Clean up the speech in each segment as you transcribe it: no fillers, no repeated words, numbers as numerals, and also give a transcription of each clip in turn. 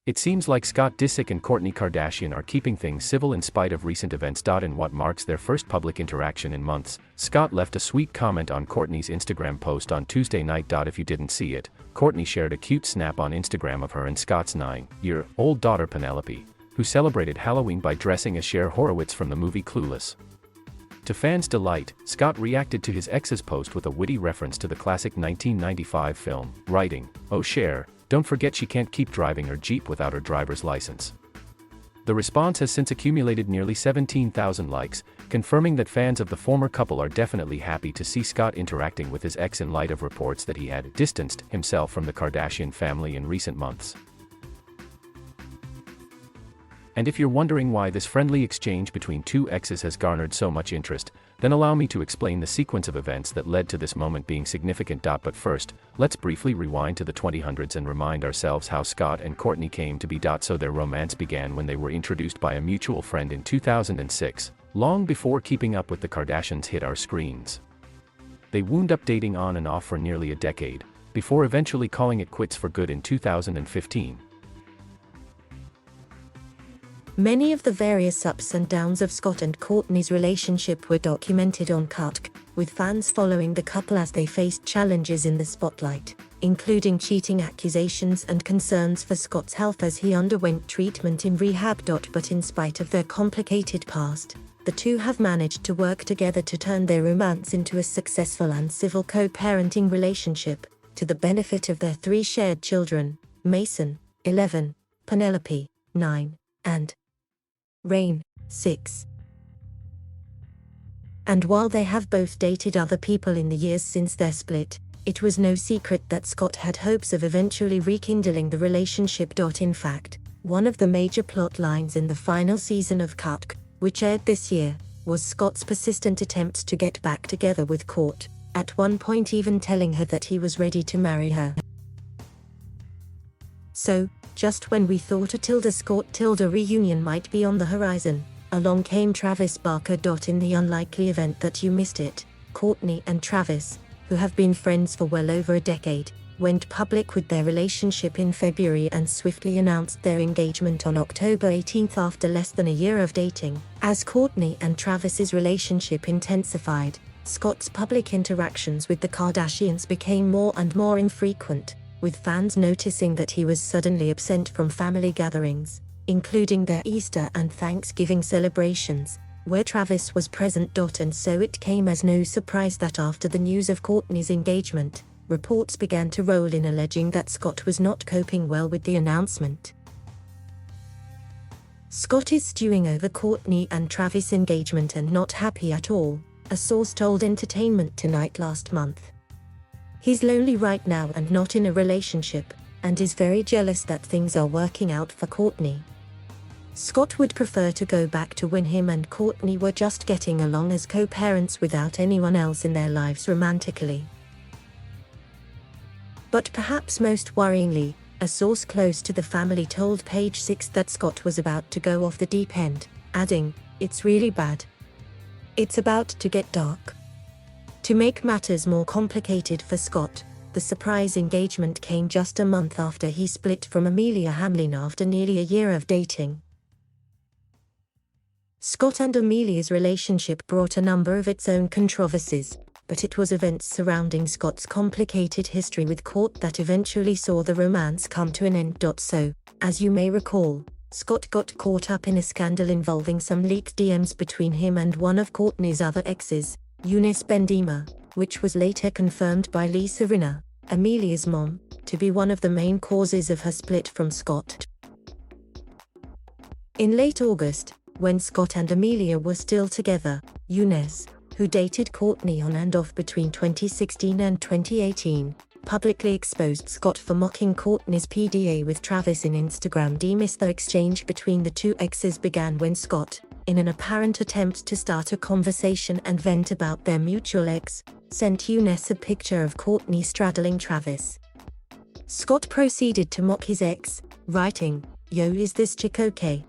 It seems like Scott Disick and Kourtney Kardashian are keeping things civil in spite of recent events. In what marks their first public interaction in months, Scott left a sweet comment on Kourtney's Instagram post on Tuesday night. If you didn't see it, Kourtney shared a cute snap on Instagram of her and Scott's 9-year-old daughter Penelope, who celebrated Halloween by dressing as Cher Horowitz from the movie Clueless. To fans' delight, Scott reacted to his ex's post with a witty reference to the classic 1995 film, writing, "Oh Cher, don't forget she can't keep driving her Jeep without her driver's license." The response has since accumulated nearly 17,000 likes, confirming that fans of the former couple are definitely happy to see Scott interacting with his ex in light of reports that he had distanced himself from the Kardashian family in recent months. And if you're wondering why this friendly exchange between two exes has garnered so much interest, then allow me to explain the sequence of events that led to this moment being significant. But first, let's briefly rewind to the 2000s and remind ourselves how Scott and Kourtney came to be. So their romance began when they were introduced by a mutual friend in 2006, long before Keeping Up with the Kardashians hit our screens. They wound up dating on and off for nearly a decade, before eventually calling it quits for good in 2015. Many of the various ups and downs of Scott and Kourtney's relationship were documented on Kourtney, with fans following the couple as they faced challenges in the spotlight, including cheating accusations and concerns for Scott's health as he underwent treatment in rehab. But in spite of their complicated past, the two have managed to work together to turn their romance into a successful and civil co-parenting relationship, to the benefit of their three shared children, Mason, 11, Penelope, 9, and Rain, 6. And while they have both dated other people in the years since their split, it was no secret that Scott had hopes of eventually rekindling the relationship. In fact, one of the major plot lines in the final season of Kourtney, which aired this year, was Scott's persistent attempts to get back together with Kourtney, at one point even telling her that he was ready to marry her. So, just when we thought a Scott reunion might be on the horizon, along came Travis Barker. In the unlikely event that you missed it, Kourtney and Travis, who have been friends for well over a decade, went public with their relationship in February and swiftly announced their engagement on October 18 after less than a year of dating. As Kourtney and Travis's relationship intensified, Scott's public interactions with the Kardashians became more and more infrequent, with fans noticing that he was suddenly absent from family gatherings, including their Easter and Thanksgiving celebrations, where Travis was present. And so it came as no surprise that after the news of Kourtney's engagement, reports began to roll in alleging that Scott was not coping well with the announcement. Scott is stewing over Kourtney and Travis' engagement and not happy at all, a source told Entertainment Tonight last month. He's lonely right now and not in a relationship, and is very jealous that things are working out for Kourtney. Scott would prefer to go back to when him and Kourtney were just getting along as co-parents without anyone else in their lives romantically. But perhaps most worryingly, a source close to the family told Page Six that Scott was about to go off the deep end, adding, "It's really bad. It's about to get dark." To make matters more complicated for Scott, the surprise engagement came just a month after he split from Amelia Hamlin after nearly a year of dating. Scott and Amelia's relationship brought a number of its own controversies, but it was events surrounding Scott's complicated history with Kourtney that eventually saw the romance come to an end. So, as you may recall, Scott got caught up in a scandal involving some leaked DMs between him and one of Kourtney's other exes, Eunice Bendima, which was later confirmed by Lisa Rinna, Amelia's mom, to be one of the main causes of her split from Scott. In late August, when Scott and Amelia were still together, Eunice, who dated Kourtney on and off between 2016 and 2018, publicly exposed Scott for mocking Kourtney's PDA with Travis in Instagram DMs. The exchange between the two exes began when Scott, in an apparent attempt to start a conversation and vent about their mutual ex, sent Eunice a picture of Kourtney straddling Travis. Scott proceeded to mock his ex, writing, "Yo, is this chick okay?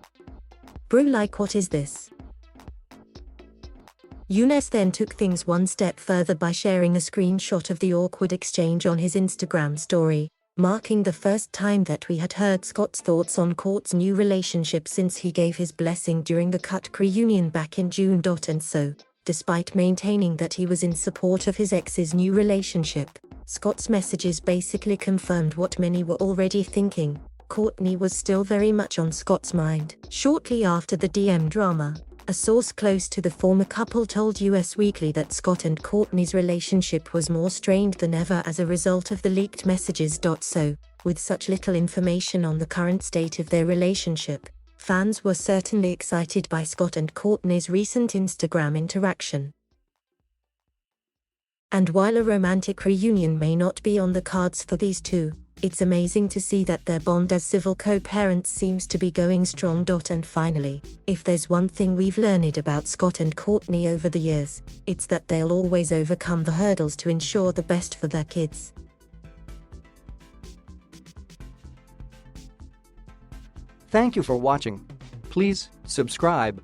Bro, like what is this?" Eunice then took things one step further by sharing a screenshot of the awkward exchange on his Instagram story, marking the first time that we had heard Scott's thoughts on Kourt's new relationship since he gave his blessing during the Kourtney reunion back in June. And so, despite maintaining that he was in support of his ex's new relationship, Scott's messages basically confirmed what many were already thinking. Kourtney was still very much on Scott's mind. Shortly after the DM drama, a source close to the former couple told US Weekly that Scott and Kourtney's relationship was more strained than ever as a result of the leaked messages. So, with such little information on the current state of their relationship, fans were certainly excited by Scott and Kourtney's recent Instagram interaction. And while a romantic reunion may not be on the cards for these two, it's amazing to see that their bond as civil co-parents seems to be going strong. And finally, if there's one thing we've learned about Scott and Kourtney over the years, it's that they'll always overcome the hurdles to ensure the best for their kids. Thank you for watching. Please subscribe.